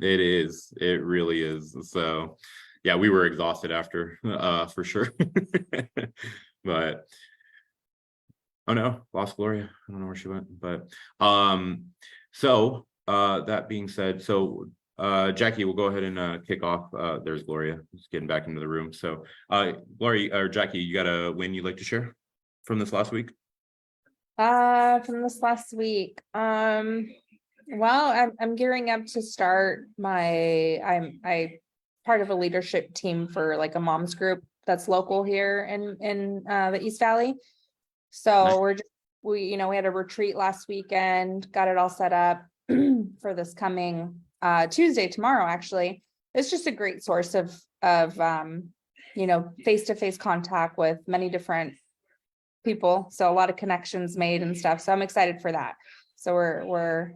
It is. It really is. So, yeah, we were exhausted after, for sure. But oh no, lost Gloria. I don't know where she went. But that being said, Jackie, we'll go ahead and kick off. There's Gloria, just getting back into the room. So, Gloria or Jackie, you got a win you'd like to share from this last week? From this last week. Well, I'm gearing up to start I part of a leadership team for like a mom's group that's local here in the East Valley. So Nice. we had a retreat last weekend, got it all set up for this coming Tuesday, tomorrow, actually. It's just a great source of face-to-face contact with many different people. So a lot of connections made and stuff. So I'm excited for that. So we're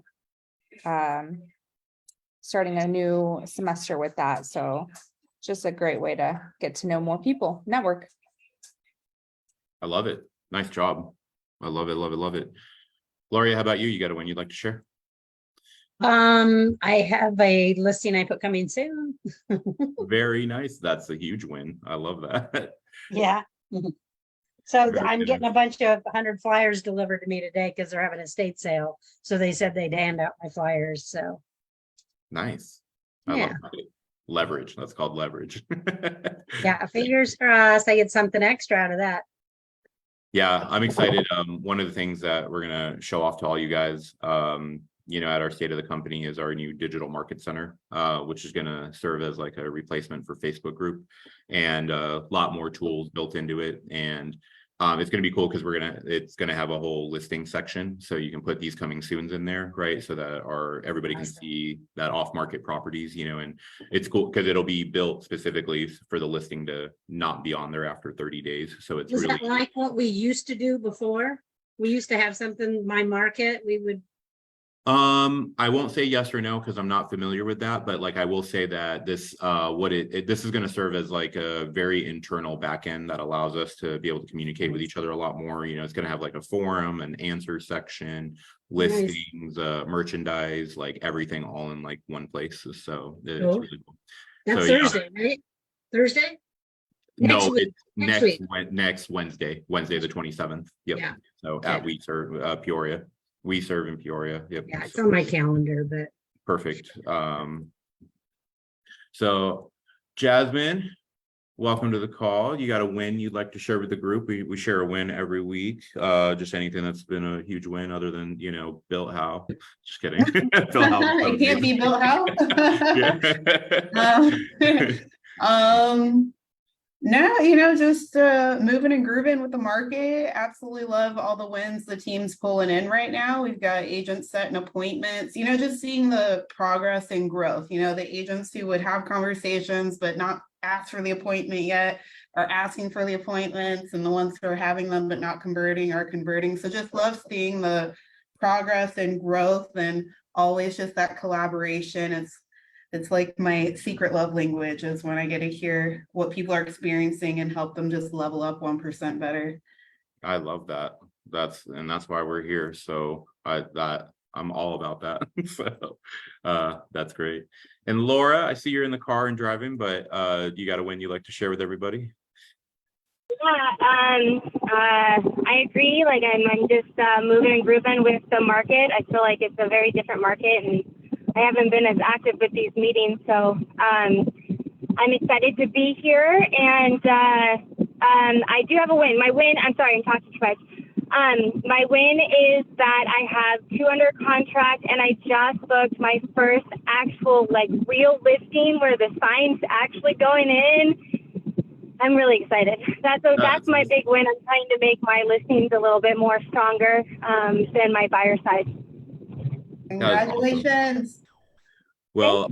starting a new semester with that. So just a great way to get to know more people, network. I love it. Nice job. I love it, love it, love it. Gloria, how about you? You got a win you'd like to share? I have a listing I put coming soon. Very nice. That's a huge win. I love that. Yeah. So Very I'm good. getting a bunch of 100 flyers delivered to me today because they're having a estate sale. So they said they'd hand out my flyers. So Nice. I yeah. love it. Leverage. That's called leverage. Yeah, fingers crossed I get something extra out of that. Yeah, I'm excited. One of the things that we're gonna show off to all you guys, at our state of the company is our new digital market center, which is gonna serve as like a replacement for Facebook group and a lot more tools built into it. And it's gonna be cool because it's gonna have a whole listing section, so you can put these coming soons in there, right? So that everybody can see that off-market properties, and it's cool because it'll be built specifically for the listing to not be on there after 30 days. So it's Was really that like what we used to do before? We used to have something, My Market, we would. I won't say yes or no because I'm not familiar with that, but like I will say that this this is going to serve as like a very internal backend that allows us to be able to communicate with each other a lot more. It's going to have like a forum, an answer section, listings, merchandise, like everything all in like one place. So it's really cool. That's Thursday, right? Thursday? No, it's next Wednesday, the 27th. Yep. Yeah. So at We Serve Peoria. We serve in Peoria. Yep. Yeah, it's on my calendar, but perfect. So Jasmine, welcome to the call. You got a win you'd like to share with the group? We share a win every week. Just anything that's been a huge win other than built how. Just kidding. Built how. It can't be built how. No, just moving and grooving with the market. Absolutely love all the wins the team's pulling in right now. We've got agents setting appointments, just seeing the progress and growth. The agents who would have conversations but not ask for the appointment yet are asking for the appointments, and the ones who are having them but not converting are converting. So just love seeing the progress and growth, and always just that collaboration. It's like my secret love language is when I get to hear what people are experiencing and help them just level up 1% better. I love that. That's why we're here. So I'm all about that. So that's great. And Laura, I see you're in the car and driving, but you got a win you'd like to share with everybody? Yeah, I agree. Like I'm just moving and grooving with the market. I feel like it's a very different market, and I haven't been as active with these meetings, so I'm excited to be here. And I do have a win. My win, I'm sorry, I'm talking too much. My win is that I have 2 under contract, and I just booked my first actual real listing where the sign's actually going in. I'm really excited. That's my big win. I'm trying to make my listings a little bit more stronger than my buyer side. Congratulations. Well,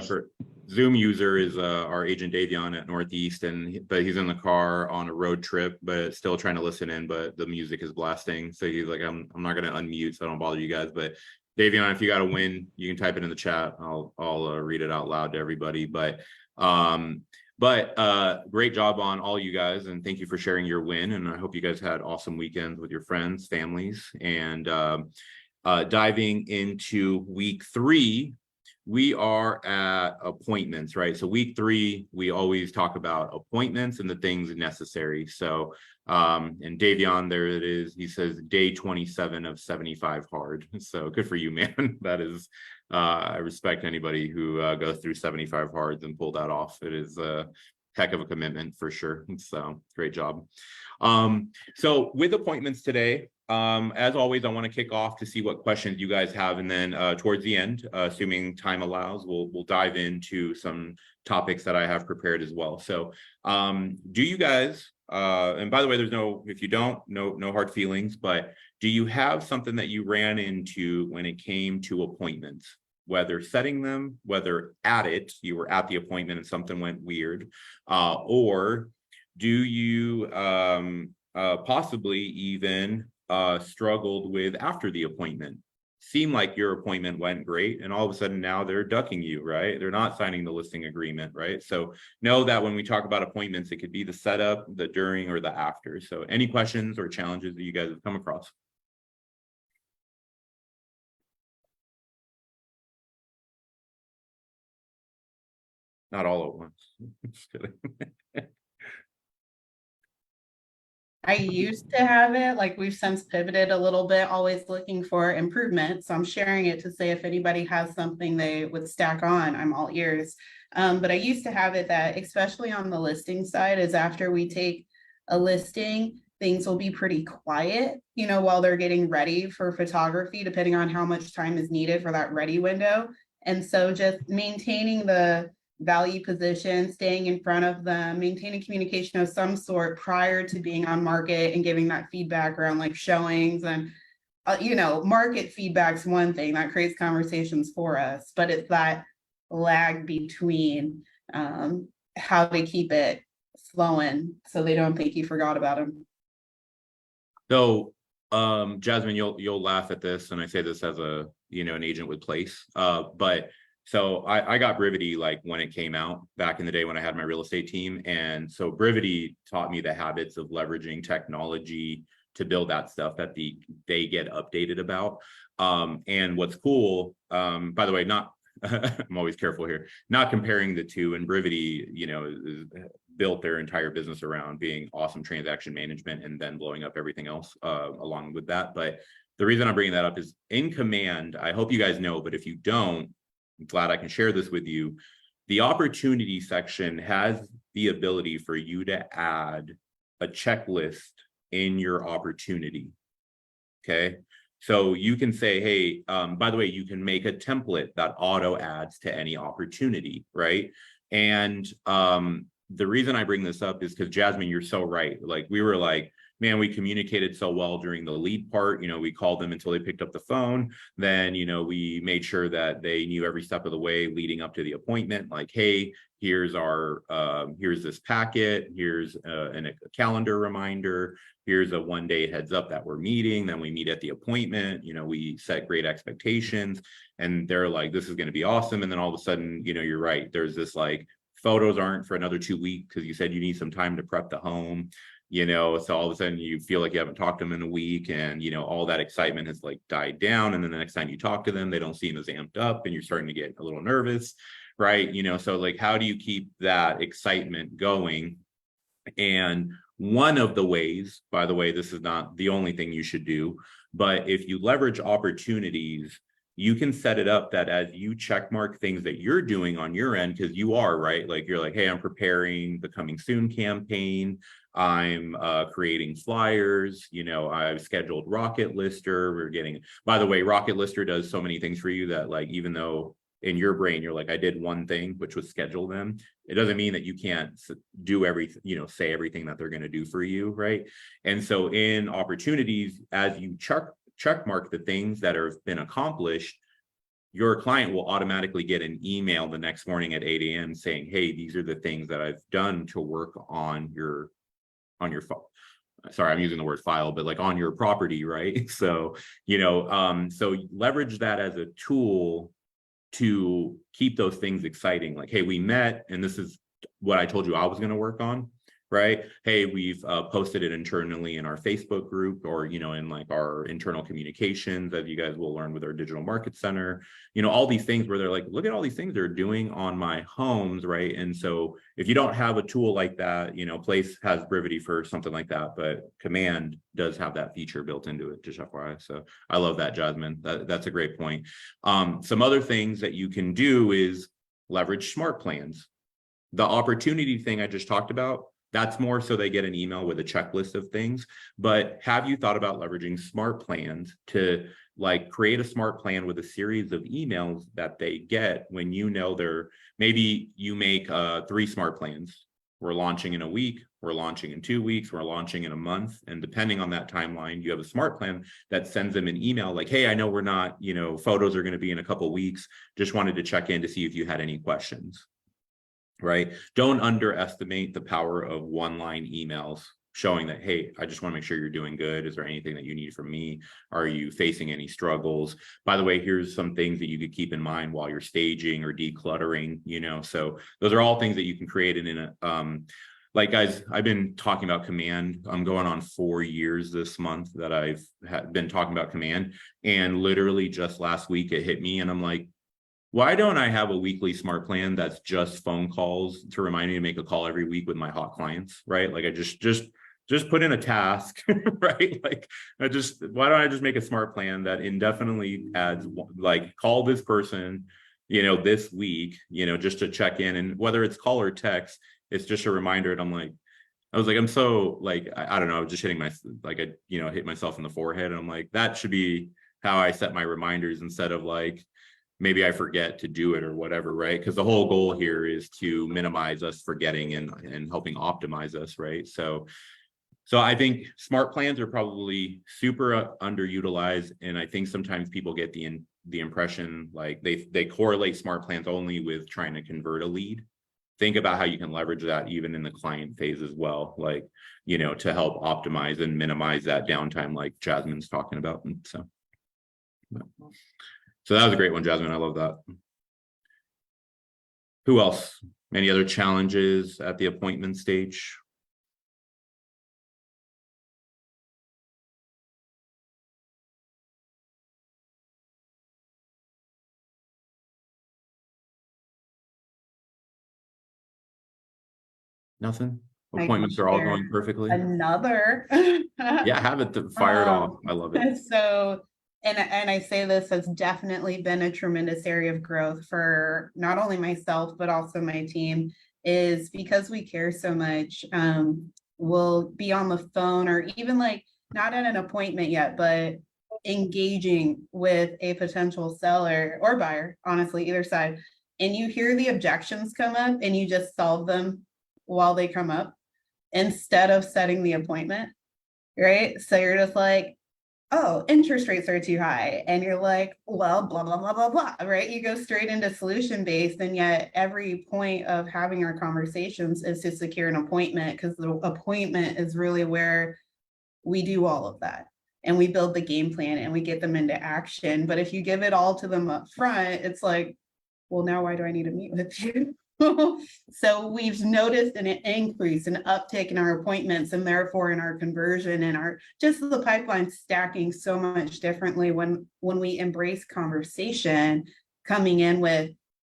for Zoom user is our agent Davion at Northeast, but he's in the car on a road trip, but still trying to listen in, but the music is blasting. So he's like, I'm not going to unmute, so I don't bother you guys. But Davion, if you got a win, you can type it in the chat. I'll read it out loud to everybody. But great job on all you guys, and thank you for sharing your win. And I hope you guys had awesome weekends with your friends, families, and diving into week 3, we are at appointments, right? So week 3, we always talk about appointments and the things necessary. So, and Davion, there it is. He says day 27 of 75 hard. So good for you, man. That is, I respect anybody who goes through 75 hards and pull that off. It is a heck of a commitment for sure. So great job. So with appointments today, as always, I want to kick off to see what questions you guys have, and then towards the end, assuming time allows, we'll dive into some topics that I have prepared as well. So do you guys, and by the way, there's no, if you don't, no hard feelings, but do you have something that you ran into when it came to appointments, whether setting them, whether you were at the appointment and something went weird, or do you possibly even struggled with after the appointment? Seemed like your appointment went great, and all of a sudden now they're ducking you, right? They're not signing the listing agreement, right? So know that when we talk about appointments, it could be the setup, the during, or the after. So any questions or challenges that you guys have come across? Not all at once. Just kidding. I used to have it, like we've since pivoted a little bit, always looking for improvement. So I'm sharing it to say if anybody has something they would stack on, I'm all ears. But I used to have it that, especially on the listing side, is after we take a listing, things will be pretty quiet, while they're getting ready for photography, depending on how much time is needed for that ready window. And so just maintaining the value position, staying in front of them, maintaining communication of some sort prior to being on market and giving that feedback around like showings and, market feedback's one thing that creates conversations for us, but it's that lag between how to keep it flowing so they don't think you forgot about them. So, Jasmine, you'll laugh at this, and I say this as a, an agent with place, but so I got Brivity like when it came out back in the day when I had my real estate team. And so Brivity taught me the habits of leveraging technology to build that stuff that they get updated about. And what's cool, by the way, I'm always careful here, not comparing the two. And Brivity, built their entire business around being awesome transaction management and then blowing up everything else along with that. But the reason I'm bringing that up is in Command, I hope you guys know, but if you don't, I'm glad I can share this with you. The opportunity section has the ability for you to add a checklist in your opportunity. Okay. So you can say, hey, by the way, you can make a template that auto adds to any opportunity, right? And the reason I bring this up is because Jasmine, you're so right. Like we were like, man, we communicated so well during the lead part. We called them until they picked up the phone. Then, we made sure that they knew every step of the way leading up to the appointment. Like, hey, here's this packet. Here's a calendar reminder. Here's a 1-day heads up that we're meeting. Then we meet at the appointment. We set great expectations, and they're like, this is going to be awesome. And then all of a sudden, you're right. There's this like, photos aren't for another 2 weeks because you said you need some time to prep the home. So all of a sudden you feel like you haven't talked to them in a week, and all that excitement has like died down, and then the next time you talk to them they don't seem as amped up and you're starting to get a little nervous, right? So like, how do you keep that excitement going? And one of the ways, by the way, this is not the only thing you should do, but if you leverage opportunities, you can set it up that as you check mark things that you're doing on your end, because you are, right? Like you're like, hey, I'm preparing the coming soon campaign. I'm creating flyers, I've scheduled Rocket Lister. We're getting, by the way, Rocket Lister does so many things for you that like, even though in your brain, you're like, I did one thing, which was schedule them. It doesn't mean that you can't do everything, say everything that they're going to do for you. Right. And so in opportunities, as you check mark the things that have been accomplished, your client will automatically get an email the next morning at 8 a.m. saying, hey, these are the things that I've done to work on your phone. Sorry, I'm using the word file, but like on your property, right? So, so leverage that as a tool to keep those things exciting. Like, hey, we met and this is what I told you I was going to work on. right? Hey, we've posted it internally in our Facebook group, or, you know, in like our internal communications that you guys will learn with our digital market center, you know, all these things where they're like, look at all these things they're doing on my homes, right? And so if you don't have a tool like that, you know, Place has Brivity for something like that, but Command does have that feature built into it, just FYI. So I love that, Jasmine. That's a great point. Some other things that you can do is leverage smart plans. The opportunity thing I just talked about, that's more so they get an email with a checklist of things. But have you thought about leveraging smart plans to like create a smart plan with a series of emails that they get when you know they're, maybe you make 3 smart plans. We're launching in a week, we're launching in 2 weeks, we're launching in a month. And depending on that timeline, you have a smart plan that sends them an email like, hey, I know we're not, you know, photos are going to be in a couple of weeks. Just wanted to check in to see if you had any questions. Right? Don't underestimate the power of one-line emails showing that, hey, I just want to make sure you're doing good. Is there anything that you need from me? Are you facing any struggles? By the way, here's some things that you could keep in mind while you're staging or decluttering, you know. So those are all things that you can create in a like, guys, I've been talking about Command. I'm going on 4 years this month that I've been talking about Command, and literally just last week it hit me and I'm like, why don't I have a weekly smart plan that's just phone calls to remind me to make a call every week with my hot clients, right? Like I just put in a task, right? Like why don't I just make a smart plan that indefinitely adds, like, call this person, you know, this week, you know, just to check in, and whether it's call or text, it's just a reminder. And I was like, I'm so like, I don't know, just hitting my, like, I, you know, hit myself in the forehead. And I'm like, that should be how I set my reminders, instead of like, maybe I forget to do it or whatever, right? Because the whole goal here is to minimize us forgetting and helping optimize us, right? So I think smart plans are probably super underutilized, and I think sometimes people get the impression like they correlate smart plans only with trying to convert a lead. Think about how you can leverage that even in the client phase as well, like, you know, to help optimize and minimize that downtime, like Jasmine's talking about. And so that was a great one, Jasmine. I love that. Who else? Any other challenges at the appointment stage? Nothing? I can Appointments are all share going perfectly? Another. Yeah, have it, fire it off. I love it. So, and I say this has definitely been a tremendous area of growth for not only myself, but also my team, is because we care so much. We'll be on the phone, or even like not at an appointment yet, but engaging with a potential seller or buyer, honestly, either side. And you hear the objections come up and you just solve them while they come up instead of setting the appointment, right? So you're just like, oh, interest rates are too high. And you're like, well, blah, blah, blah, blah, blah, right? You go straight into solution based. And yet every point of having our conversations is to secure an appointment, because the appointment is really where we do all of that. And we build the game plan and we get them into action. But if you give it all to them up front, it's like, well, now why do I need to meet with you? So we've noticed an increase, an uptick in our appointments, and therefore in our conversion and our just the pipeline stacking so much differently when we embrace conversation, coming in with,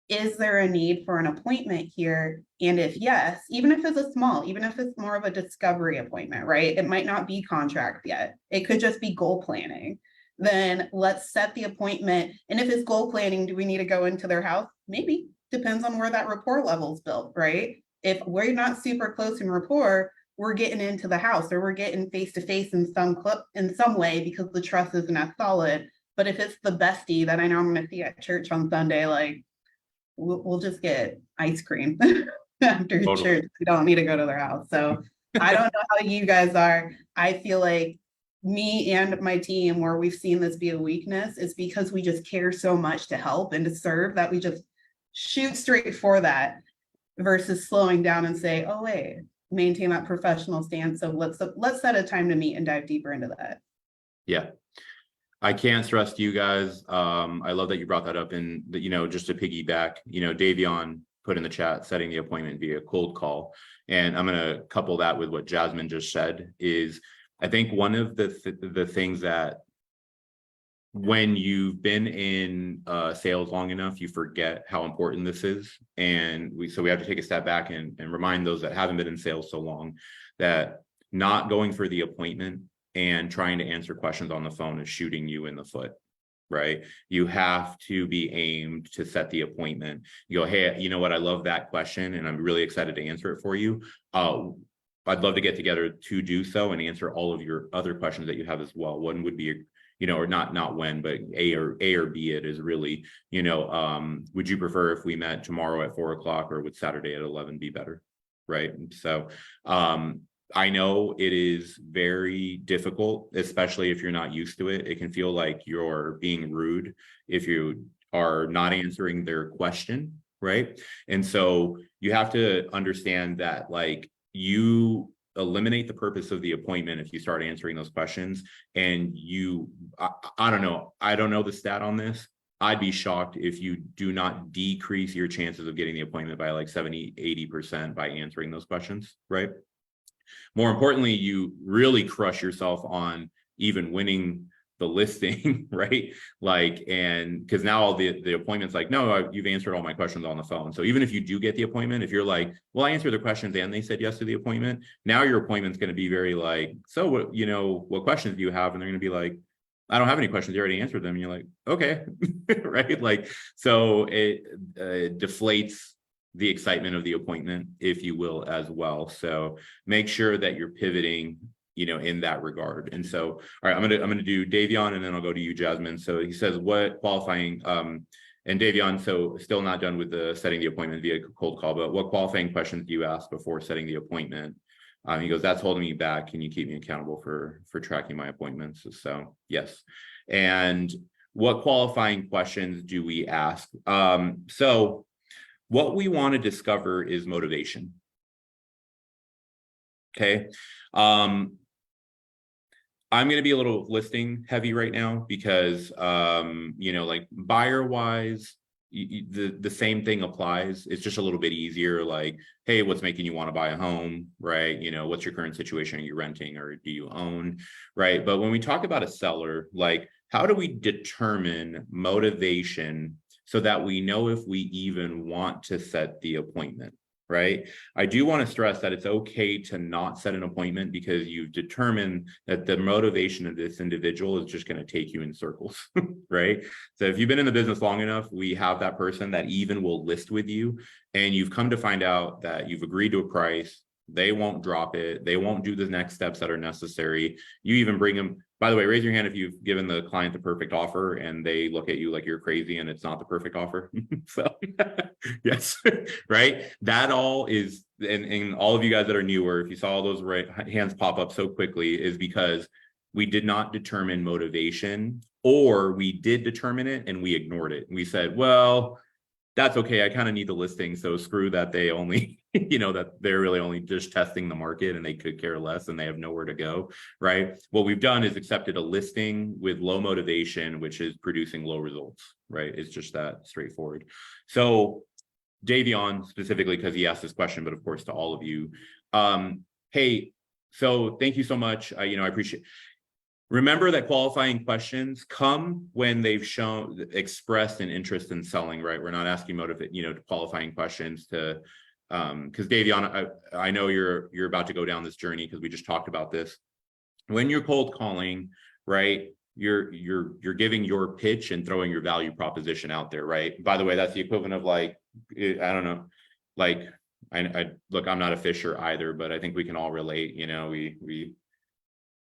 is there a need for an appointment here? And if yes, even if it's even if it's more of a discovery appointment, right? It might not be contract yet. It could just be goal planning. Then let's set the appointment. And if it's goal planning, do we need to go into their house? Maybe. Depends on where that rapport level is built, right? If we're not super close in rapport, we're getting into the house, or we're getting face to face in some way, because the trust isn't as solid. But if it's the bestie that I know I'm going to see at church on Sunday, like we'll just get ice cream after Totally. church. We don't need to go to their house. So I don't know how you guys are. I feel like me and my team, where we've seen this be a weakness, is because we just care so much to help and to serve that we just shoot straight for that, versus slowing down and say, oh wait, maintain that professional stance of let's set a time to meet and dive deeper into that. Yeah. I can't stress to you guys. I love that you brought that up, and that, you know, just to piggyback, you know, Davion, put in the chat, setting the appointment via cold call. And I'm going to couple that with what Jasmine just said is, I think one of the things that when you've been in sales long enough, you forget how important this is. And so we have to take a step back and remind those that haven't been in sales so long that not going for the appointment and trying to answer questions on the phone is shooting you in the foot, right? You have to be aimed to set the appointment. You go, hey, you know what? I love that question and I'm really excited to answer it for you. I'd love to get together to do so and answer all of your other questions that you have as well. One would be, or not when, but A or B it is really, would you prefer if we met tomorrow at 4 o'clock or would Saturday at 11 be better? Right. So I know it is very difficult, especially if you're not used to it. It can feel like you're being rude if you are not answering their question. Right. And so you have to understand that you eliminate the purpose of the appointment if you start answering those questions. And I don't know the stat on this. I'd be shocked if you do not decrease your chances of getting the appointment by 70-80% by answering those questions, right? More importantly, you really crush yourself on even winning the listing, right? And because now all the appointments no, you've answered all my questions on the phone. So even if you do get the appointment, if you're well, I answered the questions and they said yes to the appointment, now your appointment's going to be very so what questions do you have? And they're going to be I don't have any questions. You already answered them. And you're okay, right? So it deflates the excitement of the appointment, if you will, as well. So make sure that you're pivoting in that regard. And so, all right, I'm gonna do Davion and then I'll go to you, Jasmine. So he says, what qualifying, and Davion, so still not done with the setting the appointment via cold call, but what qualifying questions do you ask before setting the appointment? He goes, that's holding me back. Can you keep me accountable for tracking my appointments? So yes. And what qualifying questions do we ask? So what we want to discover is motivation. Okay. I'm going to be a little listing heavy right now because, buyer wise, the same thing applies. It's just a little bit easier. Hey, what's making you want to buy a home, right? What's your current situation? Are you renting or do you own, right? But when we talk about a seller, how do we determine motivation so that we know if we even want to set the appointment? Right. I do want to stress that it's okay to not set an appointment because you've determined that the motivation of this individual is just going to take you in circles. Right. So if you've been in the business long enough, we have that person that even will list with you and you've come to find out that you've agreed to a price. They won't drop it. They won't do the next steps that are necessary. You even bring them. By the way, raise your hand if you've given the client the perfect offer and they look at you like you're crazy and it's not the perfect offer. So yes, right. That all is, and all of you guys that are newer, if you saw all those hands pop up so quickly, is because we did not determine motivation, or we did determine it and we ignored it. We said, well, that's okay. I kind of need the listing. So screw that. They only, that they're really only just testing the market and they could care less and they have nowhere to go. Right. What we've done is accepted a listing with low motivation, which is producing low results. Right. It's just that straightforward. So Davion specifically, because he asked this question, but of course to all of you. Hey, so thank you so much. I appreciate. Remember that qualifying questions come when they've expressed an interest in selling, right? We're not asking qualifying questions to, because Davion, I know you're about to go down this journey because we just talked about this. When you're cold calling, right? You're giving your pitch and throwing your value proposition out there, right? By the way, that's the equivalent of I don't know, I look, I'm not a fisher either, but I think we can all relate. We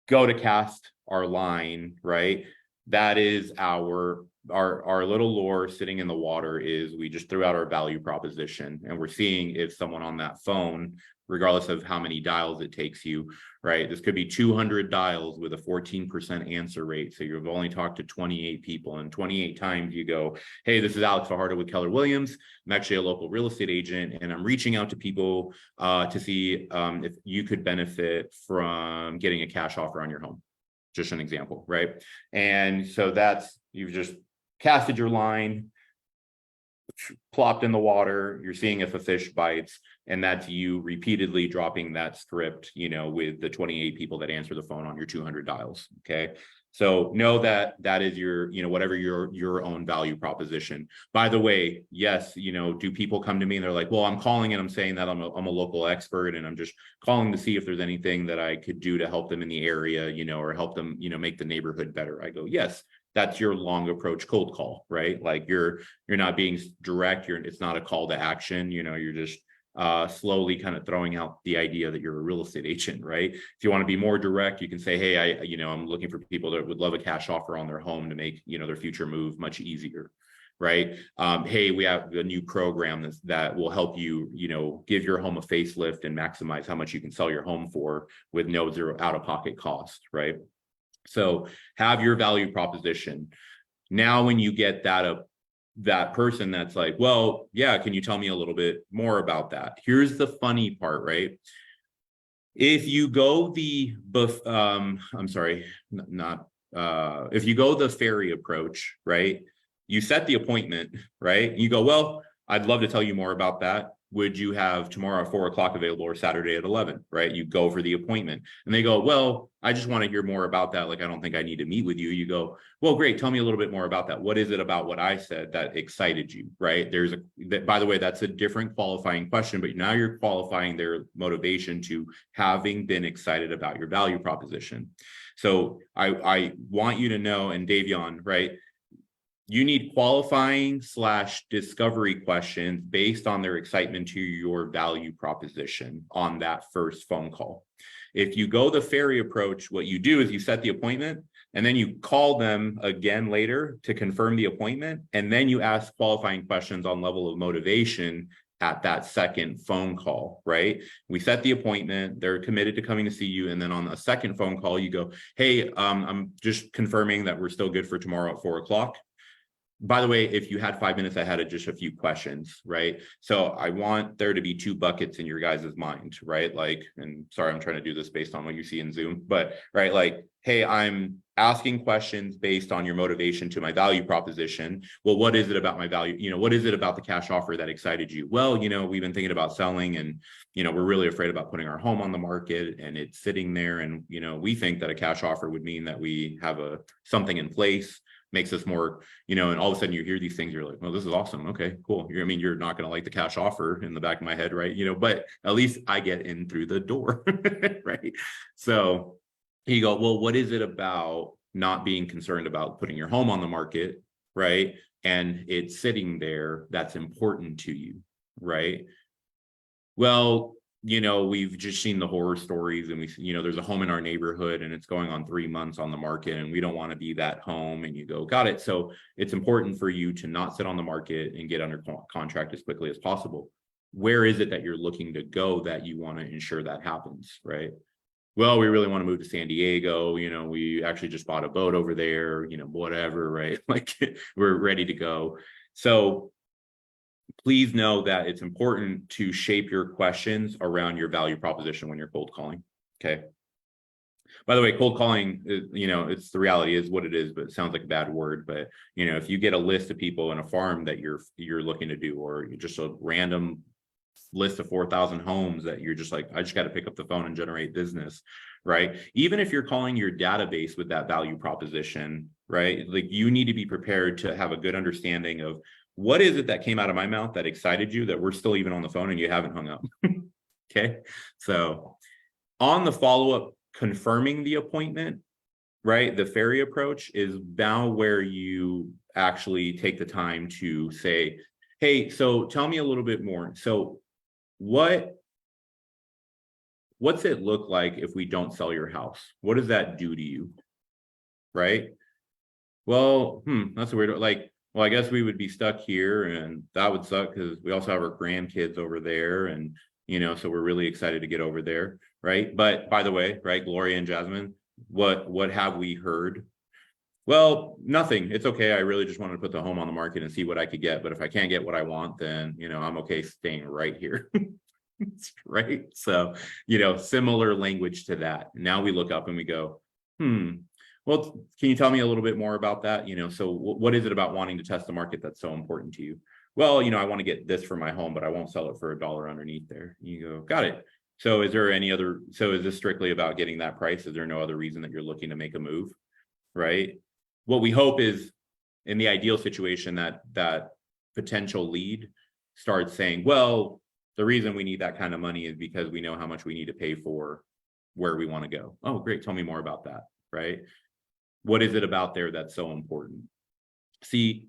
go to cast our line, right? That is our little lure sitting in the water. Is we just threw out our value proposition and we're seeing if someone on that phone, regardless of how many dials it takes you, right? This could be 200 dials with a 14% answer rate. So you've only talked to 28 people, and 28 times you go, hey, this is Alex Fajardo with Keller Williams. I'm actually a local real estate agent and I'm reaching out to people to see if you could benefit from getting a cash offer on your home. Just an example, right? And so you've just casted your line, plopped in the water, you're seeing if a fish bites, and that's you repeatedly dropping that script, with the 28 people that answer the phone on your 200 dials. Okay. So know that that is your, whatever your own value proposition. By the way, yes, do people come to me and they're like, well, I'm calling and I'm saying that I'm a local expert and I'm just calling to see if there's anything that I could do to help them in the area, or help them, make the neighborhood better. I go, yes, that's your long approach cold call, right? Like you're not being direct. It's not a call to action. You're just slowly kind of throwing out the idea that you're a real estate agent, right? If you want to be more direct, you can say, hey, I'm looking for people that would love a cash offer on their home to make, their future move much easier, right? Hey, we have a new program that will help you, give your home a facelift and maximize how much you can sell your home for with no zero out-of-pocket cost, right? So have your value proposition. Now, when you get that person that's like, well, yeah, can you tell me a little bit more about that? Here's the funny part, right? If you go if you go the fairy approach, right? You set the appointment, right? You go, well, I'd love to tell you more about that. Would you have tomorrow at 4 o'clock available or Saturday at 11, right? You go for the appointment and they go, well, I just want to hear more about that. Like, I don't think I need to meet with you. You go, well, great. Tell me a little bit more about that. What is it about what I said that excited you, right? By the way, that's a different qualifying question, but now you're qualifying their motivation to having been excited about your value proposition. So I want you to know, and Davion, right? You need qualifying / discovery questions based on their excitement to your value proposition on that first phone call. If you go the fairy approach, what you do is you set the appointment and then you call them again later to confirm the appointment. And then you ask qualifying questions on level of motivation at that second phone call, right? We set the appointment, they're committed to coming to see you. And then on a second phone call, you go, hey, I'm just confirming that we're still good for tomorrow at 4 o'clock. By the way, if you had 5 minutes, I had just a few questions, right? So I want there to be 2 buckets in your guys' mind, right? Like, and sorry, I'm trying to do this based on what you see in Zoom, but right, like, hey, I'm asking questions based on your motivation to my value proposition. Well, what is it about my value? What is it about the cash offer that excited you? Well, we've been thinking about selling and, we're really afraid about putting our home on the market and it's sitting there. And, we think that a cash offer would mean that we have something in place, makes us more, and all of a sudden you hear these things, you're like, well, this is awesome. Okay, cool. You're not going to like the cash offer in the back of my head, right? But at least I get in through the door, right? So you go, well, what is it about not being concerned about putting your home on the market, right? And it's sitting there that's important to you, right? Well, we've just seen the horror stories and there's a home in our neighborhood and it's going on 3 months on the market and we don't want to be that home. And you go, got it. So it's important for you to not sit on the market and get under contract as quickly as possible. Where is it that you're looking to go that you want to ensure that happens, right? Well, we really want to move to San Diego. We actually just bought a boat over there, whatever, right? Like we're ready to go. So please know that it's important to shape your questions around your value proposition when you're cold calling. Okay. By the way, cold calling, it's the reality is what it is, but it sounds like a bad word. But if you get a list of people in a farm that you're looking to do, or just a random list of 4,000 homes that you're just like, I just got to pick up the phone and generate business, right? Even if you're calling your database with that value proposition, right? Like you need to be prepared to have a good understanding of what is it that came out of my mouth that excited you that we're still even on the phone and you haven't hung up. Okay. So on the follow-up, confirming the appointment, right? The fairy approach is now where you actually take the time to say, hey, so tell me a little bit more. So what's it look like if we don't sell your house? What does that do to you? Right? Well, that's a weird, like, well, I guess we would be stuck here and that would suck because we also have our grandkids over there and, so we're really excited to get over there, right? But by the way, right, Gloria and Jasmine, what have we heard? Well, nothing. It's okay. I really just wanted to put the home on the market and see what I could get. But if I can't get what I want, then, I'm okay staying right here. Right. So, similar language to that. Now we look up and we go, well, can you tell me a little bit more about that? So what is it about wanting to test the market that's so important to you? well, I want to get this for my home, but I won't sell it for $1 underneath there. You go, got it. So is there any other, so is this strictly about getting that price? Is there no other reason that you're looking to make a move? Right? What we hope is, in the ideal situation, that potential lead starts saying, well, the reason we need that kind of money is because we know how much we need to pay for where we want to go. Oh, great. Tell me more about that. Right? What is it about there that's so important? See,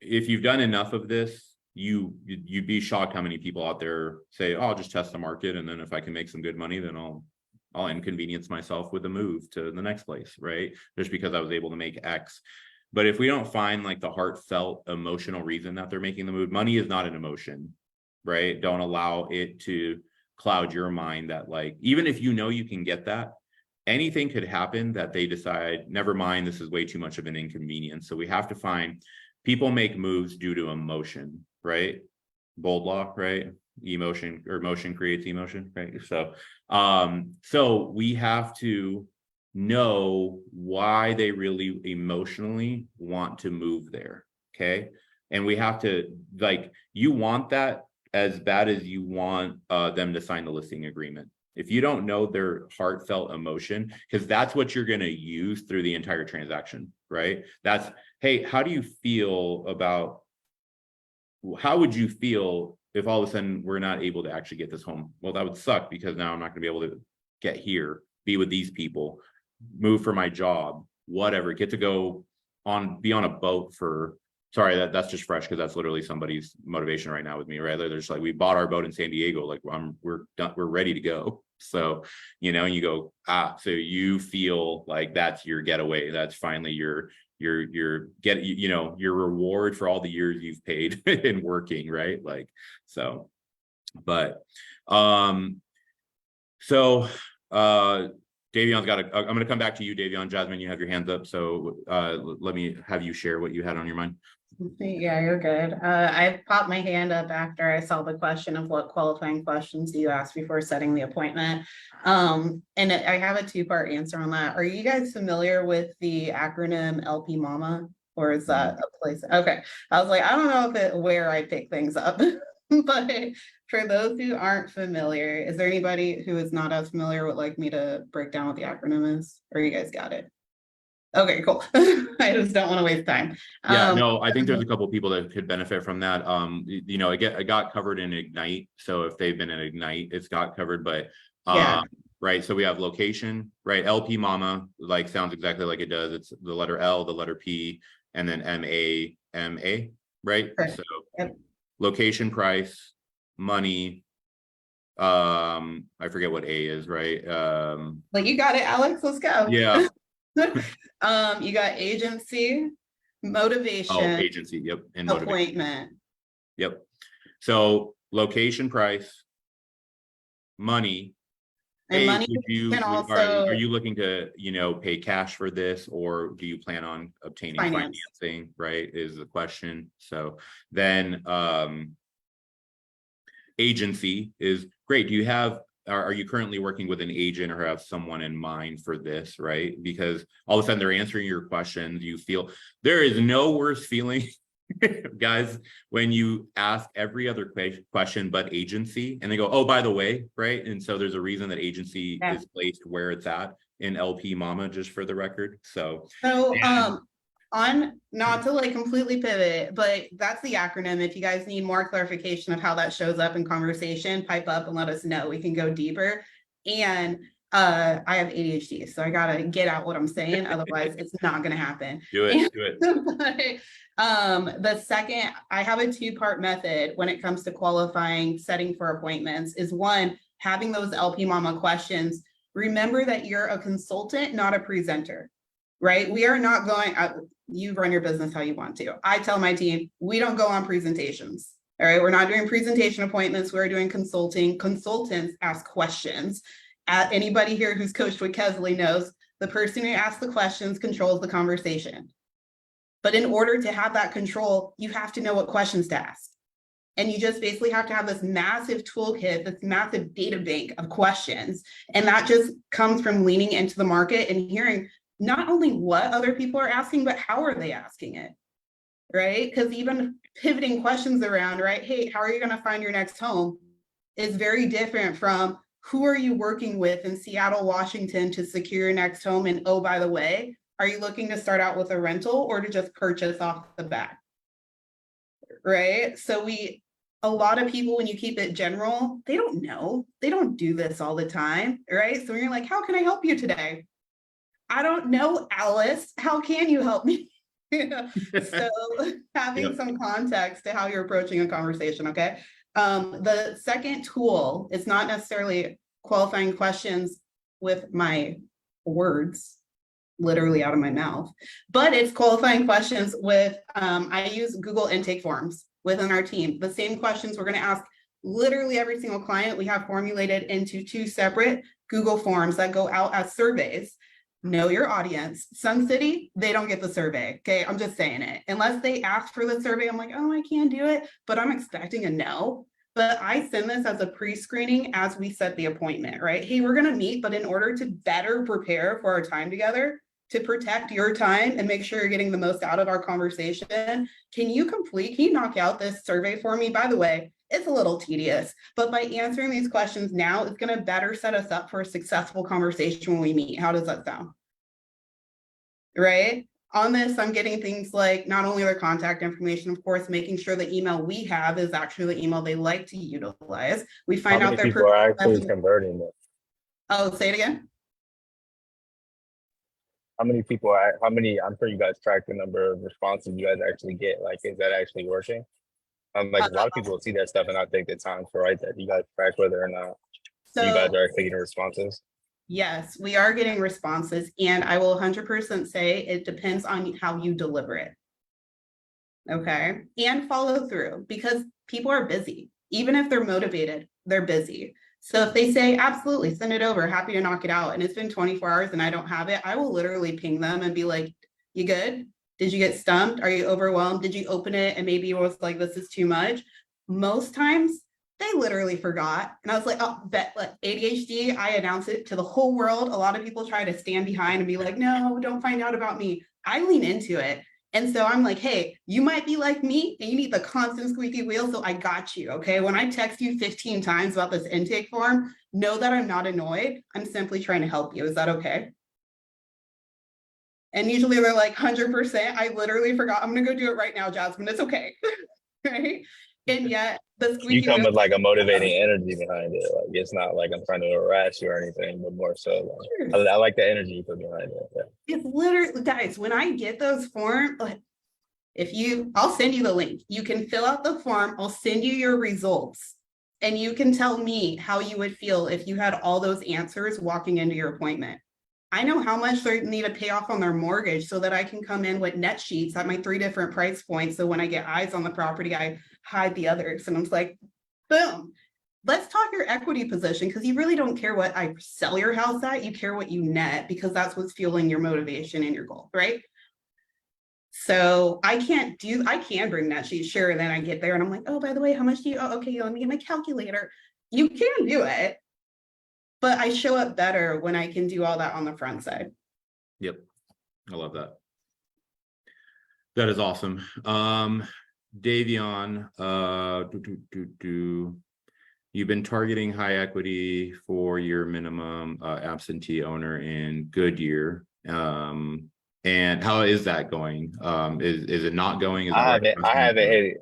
if you've done enough of this, you'd be shocked how many people out there say, oh, I'll just test the market, and then if I can make some good money, then I'll inconvenience myself with a move to the next place, right? Just because I was able to make X. But if we don't find like the heartfelt emotional reason that they're making the move, money is not an emotion, right? Don't allow it to cloud your mind that, like, even if you can get that, anything could happen that they decide, never mind, this is way too much of an inconvenience. So we have to find, people make moves due to emotion, right? Bold law, right? Emotion, or motion creates emotion, right? So we have to know why they really emotionally want to move there. Okay. And we have to, like, you want that as bad as you want them to sign the listing agreement. If you don't know their heartfelt emotion, because that's what you're going to use through the entire transaction, right? That's, hey, how do you feel about, how would you feel if all of a sudden we're not able to actually get this home? Well, that would suck, because now I'm not going to be able to get here, be with these people, move for my job, whatever, get to go be on a boat for, sorry, that's just fresh, because that's literally somebody's motivation right now with me, right? They're just like, we bought our boat in San Diego, like we're done, we're ready to go. So, and you go, so you feel like that's your getaway. That's finally your reward for all the years you've paid in working, right? Like, so, but, Davion's got I'm going to come back to you, Davion. Jasmine, you have your hands up. So, let me have you share what you had on your mind. Yeah, you're good. I popped my hand up after I saw the question of what qualifying questions you asked before setting the appointment. And I have a two-part answer on that. Are you guys familiar with the acronym LP Mama? Or is that a place? Okay. I was like, I don't know where I pick things up. But for those who aren't familiar, is there anybody who is not as familiar would like me to break down what the acronym is? Or you guys got it? Okay, cool. I just don't want to waste time. Yeah, no, I think there's a couple of people that could benefit from that. It got covered in Ignite. So if they've been in Ignite, it's got covered, but Yeah. right. So we have location, right? LP Mama, like, sounds exactly like it does. It's the letter L, the letter P, and then MAMA, right? Correct. So Yep. Location, price, money. I forget what A is, right? Like, you got it, Alex. Let's go. Yeah. You got agency, motivation, Agency. Yep. And motivation. appointment. Yep. So location, price, money. And money can also, are you looking to, pay cash for this, or do you plan on obtaining financing, right? Is the question. So then agency is great. Do you have, are you currently working with an agent or have someone in mind for this, right? Because all of a sudden they're answering your questions. You feel, there is no worse feeling, guys, when you ask every other question but agency, and they go, oh, by the way, right? And so there's a reason that agency is placed where it's at in LP Mama, just for the record. So on, not to like completely pivot, but that's the acronym. If you guys need more clarification of how that shows up in conversation, pipe up and let us know. We can go deeper. And I have ADHD, so I gotta get out what I'm saying. Otherwise, it's not gonna happen. Do it. The second, I have a two-part method when it comes to qualifying, setting for appointments, is one, having those LP Mama questions. Remember that you're a consultant, not a presenter, right? We are not going, you run your business how you want to. I tell my team, we don't go on presentations. All right, we're not doing presentation appointments. We're doing consulting. Consultants ask questions. Anybody here who's coached with Kesley knows the person who asks the questions controls the conversation. But in order to have that control, you have to know what questions to ask. And you just basically have to have this massive toolkit, this massive data bank of questions. And that just comes from leaning into the market and hearing not only what other people are asking, but how are they asking it? right? Because even pivoting questions around, right? Hey, how are you going to find your next home is very different from who are you working with in Seattle, Washington to secure your next home? And oh, by the way, are you looking to start out with a rental or to just purchase off the bat? Right? So a lot of people, when you keep it general, they don't know. They don't do this all the time, right? So when you're like, how can I help you today? I don't know, Alice. How can you help me? So having Yep. some context to how you're approaching a conversation, okay? The second tool is not necessarily qualifying questions with my words, literally out of my mouth, but it's qualifying questions with, I use Google intake forms within our team. The same questions we're going to ask literally every single client we have formulated into 2 separate Google forms that go out as surveys. Know your audience. Sun City, they don't get the survey. Okay, I'm just saying it. Unless they ask for the survey, I'm like, oh, I can't do it, but I'm expecting a no. But I send this as a pre-screening as we set the appointment, right? Hey, we're gonna meet, but in order to better prepare for our time together, to protect your time and make sure you're getting the most out of our conversation, can you knock out this survey for me? By the way, it's a little tedious, but by answering these questions now, it's going to better set us up for a successful conversation when we meet. How does that sound? Right? On this, I'm getting things like not only their contact information, of course, making sure the email we have is actually the email they like to utilize. We find How out many their people are actually personal- converting it? Oh, say it again. How many people are, how many, I'm sure you guys track the number of responses you guys actually get. Like, is that actually working? Like a lot of people will see that stuff and not take the time to write that. You guys track whether or not you guys So are actually getting responses. yes, we are getting responses, and I will 100% say it depends on how you deliver it. Okay, and follow through, because people are busy. Even if they're motivated, they're busy. So if they say, absolutely, send it over, happy to knock it out, and it's been 24 hours and I don't have it, I will literally ping them and be like, you good? Did you get stumped? Are you overwhelmed? Did you open it and maybe it was like, this is too much? Most times they literally forgot. And I was like, oh, bet like ADHD, I announce it to the whole world. A lot of people try to stand behind and be like, no, don't find out about me. I lean into it. And so I'm like, hey, you might be like me and you need the constant squeaky wheel. So I got you. Okay. When I text you 15 times about this intake form, know that I'm not annoyed. I'm simply trying to help you. Is that okay? And usually they're like 100%. I literally forgot. I'm going to go do it right now, Jasmine. It's okay. Right. And yet the You squeaky come wheel. with like a motivating energy behind it. Like, it's not like I'm trying to harass you or anything, but more so like, I like the energy you put behind it. Yeah. It's literally, guys, when I get those forms, like, I'll send you the link. You can fill out the form. I'll send you your results. And you can tell me how you would feel if you had all those answers walking into your appointment. I know how much they need to pay off on their mortgage so that I can come in with net sheets at my 3 different price points. So when I get eyes on the property, I hide the others. And I'm like, boom. Let's talk your equity position, because you really don't care what I sell your house at. You care what you net, because that's what's fueling your motivation and your goal, right? So I can bring that sheet, sure. And then I get there and I'm like, oh, by the way, how much do you, oh, okay, let me get my calculator. You can do it, but I show up better when I can do all that on the front side. Yep. I love that. That is awesome. Davion, you've been targeting high equity for your minimum absentee owner in Goodyear. And how is that going? Is it not going? Is it I working? haven't hit it.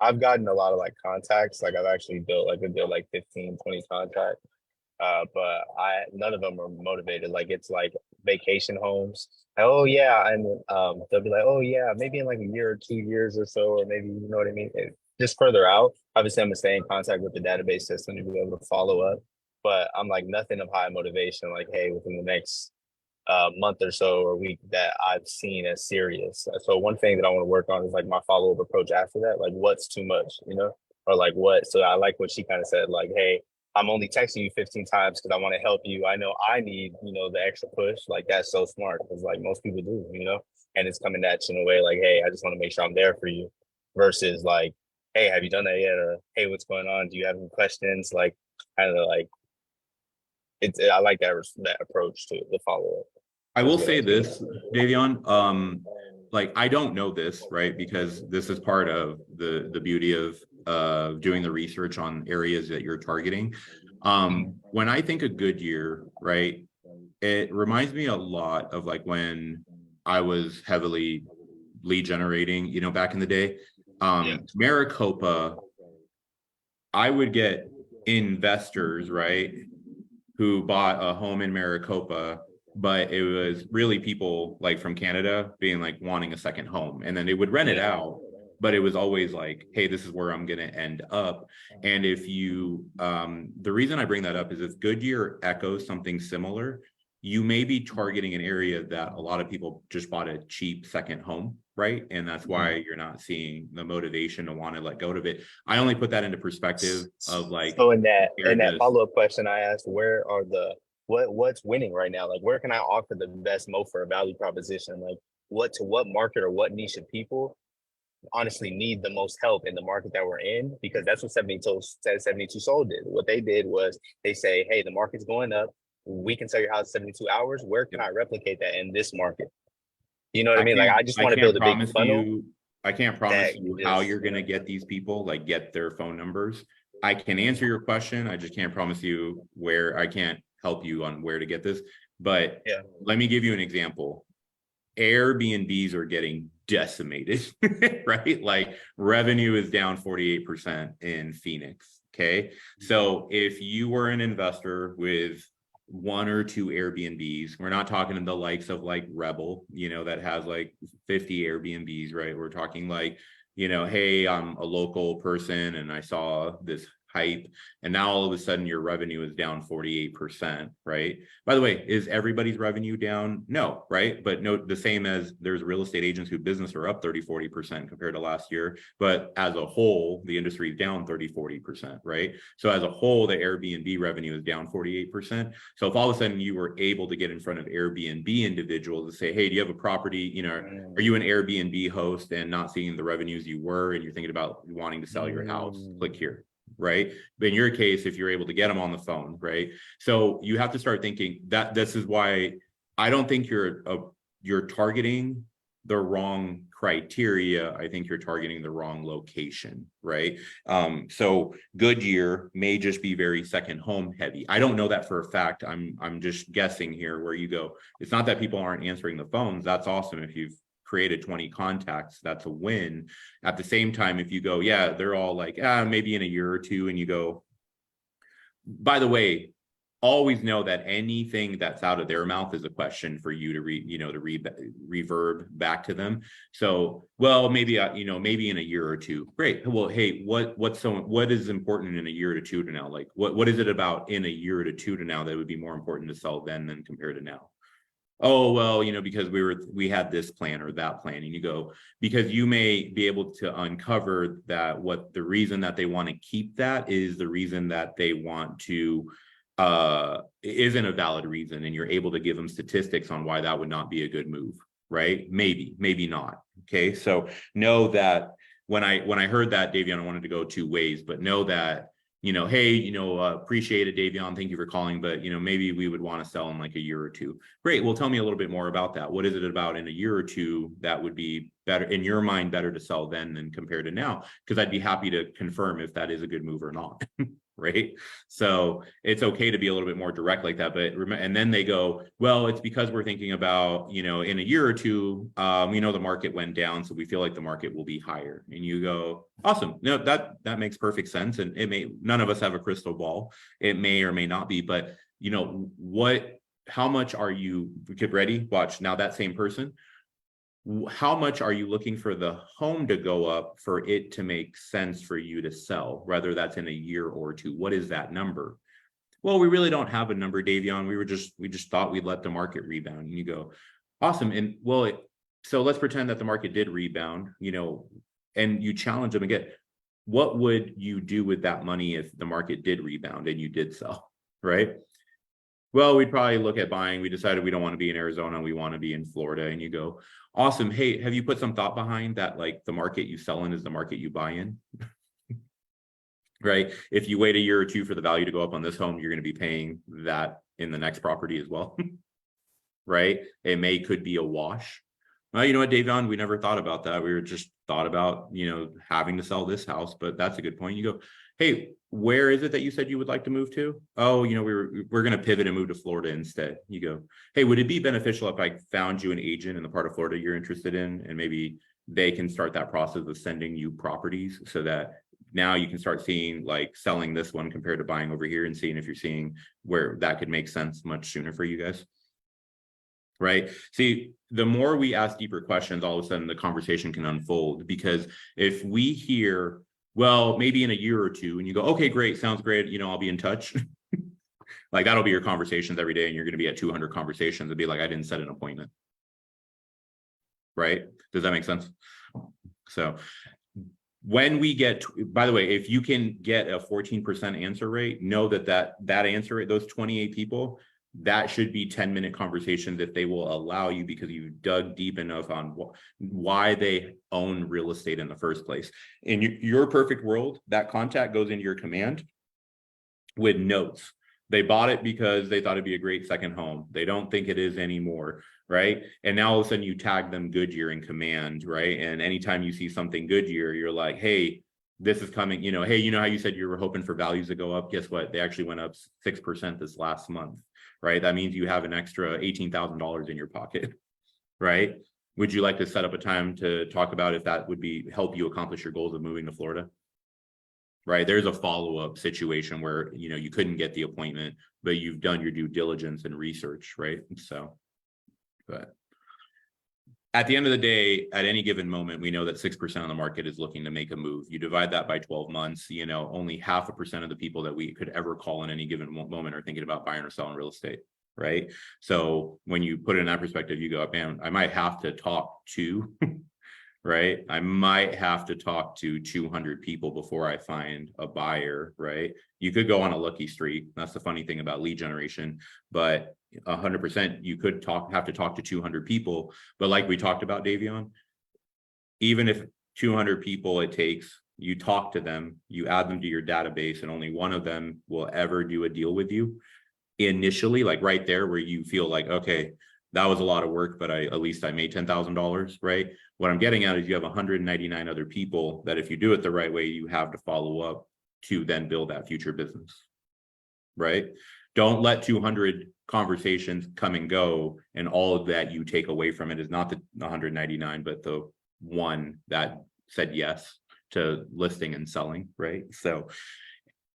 I've gotten a lot of like contacts. Like I've actually built like a deal like 15, 20 contacts. But none of them are motivated. Like it's like vacation homes. Oh yeah, and they'll be like, oh yeah, maybe in like a year or 2 years or so, or maybe you know what I mean. Just further out. Obviously, I'm gonna stay in contact with the database system to be able to follow up. But I'm like nothing of high motivation. Like hey, within the next month or so or week that I've seen as serious. So one thing that I want to work on is like my follow up approach after that. Like what's too much, you know, or like what. So I like what she kind of said. Like hey. I'm only texting you 15 times because I want to help you. I know I need, you know, the extra push. Like that's so smart because like most people do, you know, and it's coming at you in a way like, hey, I just want to make sure I'm there for you versus like, hey, have you done that yet? Or hey, what's going on? Do you have any questions? Like kind of like I like that approach to the follow up. I will say this, Davion, like, I don't know this, right? Because this is part of the beauty of doing the research on areas that you're targeting. When I think a good year, right, it reminds me a lot of like when I was heavily lead generating, you know, back in the day. Maricopa, I would get investors, right, who bought a home in Maricopa, but it was really people like from Canada being like wanting a second home, and then they would rent it out, but it was always like, hey, this is where I'm going to end up. And if you the reason I bring that up is if Goodyear echoes something similar, you may be targeting an area that a lot of people just bought a cheap second home, right? And that's why you're not seeing the motivation to want to let go of it. I only put that into perspective of like, So in that just- follow-up question I asked, where are the what's winning right now? Like, where can I offer the best mo for a value proposition? Like, what market or what niche of people honestly need the most help in the market that we're in? Because that's what 72 Sold did. What they did was they say, hey, the market's going up. We can sell your house in 72 hours. Where can I replicate that in this market? You know what I mean? Like, I just want to build a big funnel. I can't promise that you just- how you're going to get these people, like get their phone numbers. I can answer your question. I just can't promise you where. I can't help you on where to get this. But Yeah. let me give you an example. Airbnbs are getting decimated, right? Like revenue is down 48% in Phoenix. Okay. So if you were an investor with one or two Airbnbs, we're not talking in the likes of like Rebel, you know, that has like 50 Airbnbs, right? We're talking like, you know, hey, I'm a local person and I saw this hype, and now all of a sudden your revenue is down 48%, right? By the way, is everybody's revenue down? No, right? But no, the same as there's real estate agents whose business are up 30-40% compared to last year, but as a whole the industry is down 30-40%, right? So as a whole the Airbnb revenue is down 48%. So if all of a sudden you were able to get in front of Airbnb individuals to say, hey, do you have a property, you know, are you an Airbnb host and not seeing the revenues you were, and you're thinking about wanting to sell your house, click here, right? But in your case, if you're able to get them on the phone, right? So you have to start thinking that this is why I don't think you're targeting the wrong criteria. I think you're targeting the wrong location, right? So Goodyear may just be very second home heavy. I don't know that for a fact. I'm just guessing here where you go. It's not that people aren't answering the phones. That's awesome. If you've created 20 contacts, that's a win. At the same time, if you go, yeah, they're all like, maybe in a year or two, and you go, by the way, always know that anything that's out of their mouth is a question for you to reverb back to them. So, well, maybe maybe in a year or two. Great. Well, hey, what is important in a year to two to now? Like, what is it about in a year to two to now that would be more important to sell then than compared to now? Oh, well, you know, because we had this plan or that plan, and you go, because you may be able to uncover that what the reason that they want to keep that is the reason that they want to isn't a valid reason, and you're able to give them statistics on why that would not be a good move, right? Maybe not. Okay, so know that when I heard that, Davion, I wanted to go two ways, but know that, you know, hey, you know, appreciate it, Davion, thank you for calling, but, you know, maybe we would want to sell in like a year or two. Great. Well, tell me a little bit more about that. What is it about in a year or two that would be better, in your mind, better to sell then than compared to now? Because I'd be happy to confirm if that is a good move or not. Right. So it's okay to be a little bit more direct like that. But and then they go, well, it's because we're thinking about, you know, in a year or two, you know, the market went down, so we feel like the market will be higher. And you go, awesome. No, that makes perfect sense. And none of us have a crystal ball. It may or may not be, but you know, how much are you, get ready, watch now, that same person, how much are you looking for the home to go up for it to make sense for you to sell, whether that's in a year or two? What is that number? Well, we really don't have a number, Davion. We just thought we'd let the market rebound. And you go, awesome. And well, so let's pretend that the market did rebound, you know, and you challenge them again. What would you do with that money if the market did rebound and you did sell, right? Well, we'd probably look at buying. We decided we don't want to be in Arizona. We want to be in Florida. And you go, awesome. Hey, have you put some thought behind that? Like the market you sell in is the market you buy in, right? If you wait a year or two for the value to go up on this home, you're going to be paying that in the next property as well, right? Could be a wash. well, you know what, Davion, we never thought about that. We were just thought about, you know, having to sell this house, but that's a good point. You go, hey, where is it that you said you would like to move to? Oh, you know, we're going to pivot and move to Florida instead. You go, hey, would it be beneficial if I found you an agent in the part of Florida you're interested in, and maybe they can start that process of sending you properties so that now you can start seeing like selling this one compared to buying over here and seeing if you're seeing where that could make sense much sooner for you guys. Right. See, the more we ask deeper questions, all of a sudden the conversation can unfold, because if we hear, well, maybe in a year or two, and you go, okay, great, sounds great, you know, I'll be in touch. Like that'll be your conversations every day, and you're going to be at 200 conversations and be like, I didn't set an appointment. Right. Does that make sense? So when we get, by the way, if you can get a 14% answer rate, know that answer rate, those 28 people, that should be 10-minute conversations if they will allow you, because you've dug deep enough on why they own real estate in the first place. In your perfect world, that contact goes into your command with notes. They bought it because they thought it'd be a great second home. They don't think it is anymore, right? And now all of a sudden you tag them Goodyear in command, right? And anytime you see something Goodyear, you're like, hey, this is coming, you know, hey, you know how you said you were hoping for values to go up? Guess what? They actually went up 6% this last month, right? That means you have an extra $18,000 in your pocket, right? Would you like to set up a time to talk about if that would help you accomplish your goals of moving to Florida? Right, there's a follow-up situation where, you know, you couldn't get the appointment, but you've done your due diligence and research, right? So, but at the end of the day, at any given moment, we know that 6% of the market is looking to make a move. You divide that by 12 months, you know, only 0.5% of the people that we could ever call in any given moment are thinking about buying or selling real estate, right? So when you put it in that perspective, you go, man, I might have to talk to right? I might have to talk to 200 people before I find a buyer, right? You could go on a lucky streak. That's the funny thing about lead generation, but 100% you could have to talk to 200 people. But like we talked about, Davion, even if 200 people it takes, you talk to them, you add them to your database, and only one of them will ever do a deal with you initially, like right there where you feel like, okay, that was a lot of work, but at least I made $10,000, right? What I'm getting at is you have 199 other people that if you do it the right way, you have to follow up to then build that future business, right? Don't let 200 conversations come and go, and all of that you take away from it is not the 199, but the one that said yes to listing and selling, right? So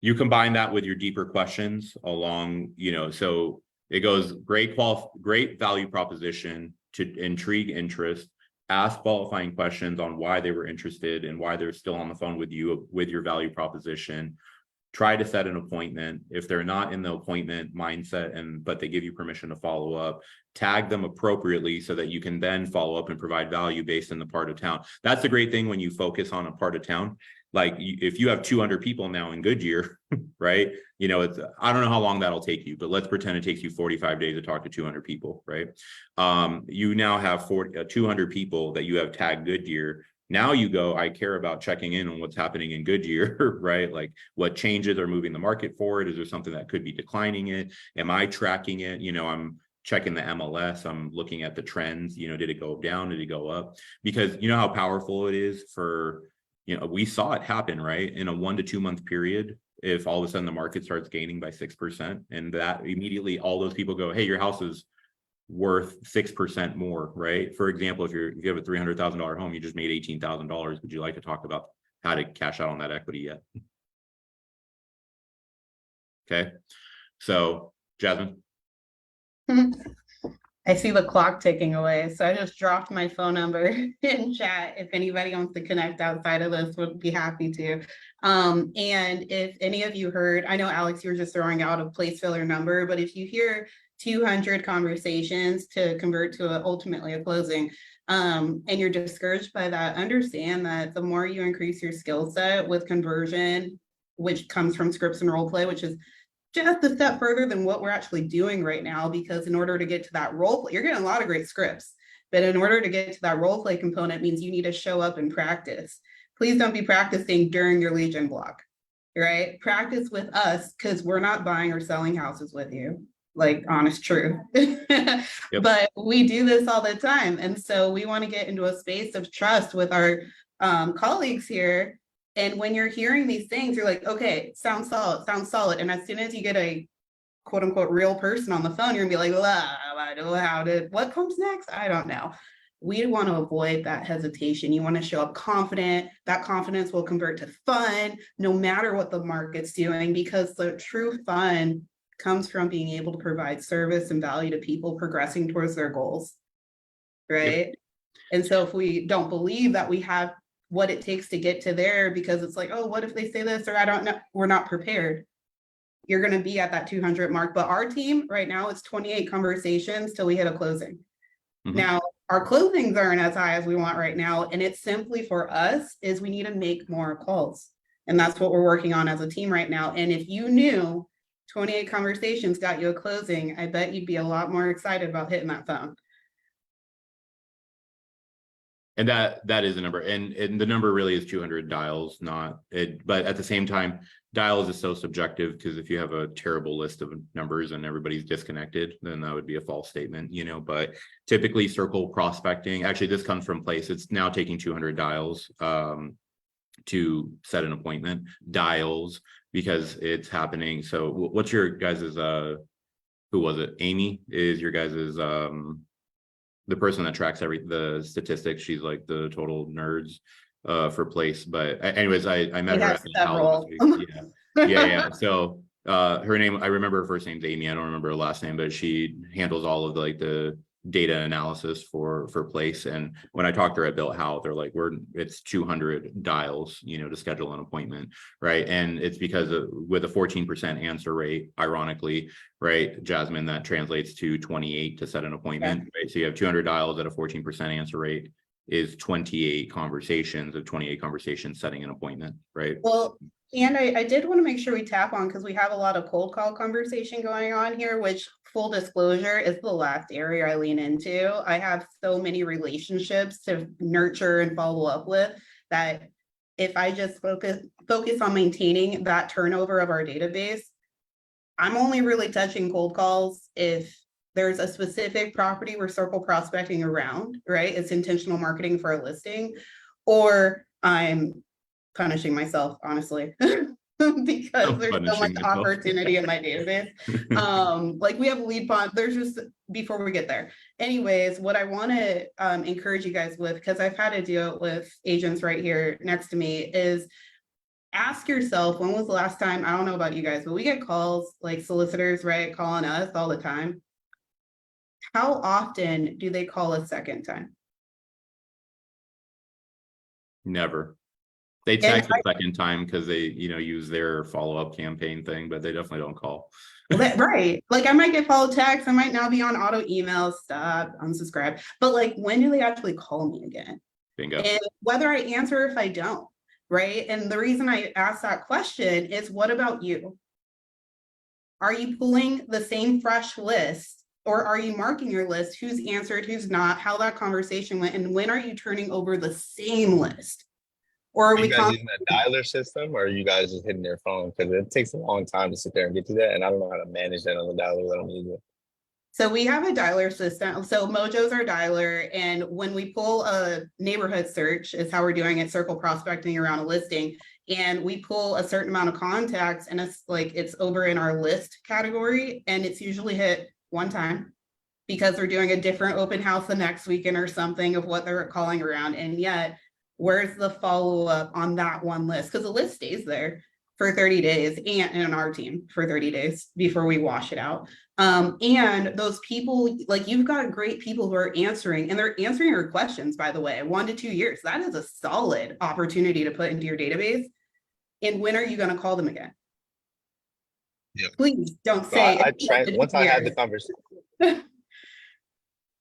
you combine that with your deeper questions along, you know, so it goes great value proposition to intrigue interest, ask qualifying questions on why they were interested and why they're still on the phone with you with your value proposition. Try to set an appointment. If they're not in the appointment mindset but they give you permission to follow up, tag them appropriately so that you can then follow up and provide value based on the part of town. That's the great thing when you focus on a part of town. Like if you have 200 people now in Goodyear, right? You know, I don't know how long that'll take you, but let's pretend it takes you 45 days to talk to 200 people, right? You now have 200 people that you have tagged Goodyear. Now you go, I care about checking in on what's happening in Goodyear, right? Like what changes are moving the market forward? Is there something that could be declining it? Am I tracking it? You know, I'm checking the MLS. I'm looking at the trends. You know, did it go down? Did it go up? Because you know how powerful it is for, you know, we saw it happen, right? In a 1 to 2 month period, if all of a sudden the market starts gaining by 6%, and that immediately all those people go, hey, your house is worth 6% more, right? For example, if you have a $300,000 home, you just made $18,000. Would you like to talk about how to cash out on that equity yet? Okay, so Jasmine. I see the clock ticking away, so I just dropped my phone number in chat. If anybody wants to connect outside of this, would be happy to. And if any of you heard, I know Alex, you were just throwing out a place filler number, but if you hear 200 conversations to convert to ultimately a closing, and you're discouraged by that, understand that the more you increase your skill set with conversion, which comes from scripts and role play, which is just a step further than what we're actually doing right now, because in order to get to that role play, you're getting a lot of great scripts, but in order to get to that role play component means you need to show up and practice. Please don't be practicing during your legion block, right? Practice with us, because we're not buying or selling houses with you. like honest truth. But we do this all the time. And so we want to get into a space of trust with our colleagues here. And when you're hearing these things, you're like, okay, sounds solid, sounds solid. And as soon as you get a quote unquote real person on the phone, you're gonna be like, I don't know what comes next? I don't know. We want to avoid that hesitation. You want to show up confident. That confidence will convert to fun no matter what the market's doing, because the true fun comes from being able to provide service and value to people progressing towards their goals. Right. Yep. And so if we don't believe that we have what it takes to get to there, because it's like, oh, what if they say this, or I don't know, we're not prepared. You're going to be at that 200 mark. But our team right now, it's 28 conversations till we hit a closing. Mm-hmm. Now, our closings aren't as high as we want right now. And it's simply for us is we need to make more calls. And that's what we're working on as a team right now. And if you knew 28 conversations got you a closing, I bet you'd be a lot more excited about hitting that phone. And that is a number, and the number really is 200 dials, not it. But at the same time, dials is so subjective, because if you have a terrible list of numbers and everybody's disconnected, then that would be a false statement, you know. But typically, circle prospecting. Actually, this comes from Place. It's now taking 200 dials to set an appointment. Dials, because it's happening. So, what's your guys's? Who was it? Amy is your guys's the person that tracks the statistics. She's like the total nerds for Place. But anyways, I met her at the house last week. Yeah. So her name, I remember her first name's Amy. I don't remember her last name, but she handles all of the data analysis for Place. And when I talked to her at Built How, they're like, it's 200 dials, you know, to schedule an appointment, right? And it's because with a 14% answer rate, ironically, right, Jasmine, that translates to 28 to set an appointment, right? So you have 200 dials at a 14% answer rate is 28 conversations setting an appointment, right? Well, and I did want to make sure we tap on, because we have a lot of cold call conversation going on here, which, full disclosure, is the last area I lean into. I have so many relationships to nurture and follow up with that if I just focus on maintaining that turnover of our database, I'm only really touching cold calls if there's a specific property we're circle prospecting around, right? It's intentional marketing for a listing, or I'm punishing myself, honestly, because there's so much opportunity in my database. Like we have a lead pond. There's just, before we get there. Anyways, what I want to encourage you guys with, because I've had to deal with agents right here next to me, is ask yourself, when was the last time, I don't know about you guys, but we get calls like solicitors, right, calling us all the time. How often do they call a second time? Never. They text the second time because they, you know, use their follow-up campaign thing, but they definitely don't call. Right. Like I might get follow text. I might now be on auto emails, stop, unsubscribe. But like, when do they actually call me again? Bingo. And whether I answer or if I don't, right? And the reason I ask that question is, what about you? Are you pulling the same fresh list, or are you marking your list? Who's answered, who's not, how that conversation went, and when are you turning over the same list? Or are we guys using a dialer system, or are you guys just hitting their phone? Because it takes a long time to sit there and get to that, and I don't know how to manage that on the dialer that I'm using. So we have a dialer system. So Mojo's our dialer, and when we pull a neighborhood search, is how we're doing it, circle prospecting around a listing, and we pull a certain amount of contacts, and it's like it's over in our list category, and it's usually hit one time because they're doing a different open house the next weekend or something of what they're calling around, and yet where's the follow-up on that one list? Because the list stays there for 30 days and in our team for 30 days before we wash it out. And those people, like you've got great people who are answering, and they're answering your questions, by the way, 1 to 2 years. That is a solid opportunity to put into your database. And when are you going to call them again? Yep. Please don't say. Once I had the conversation.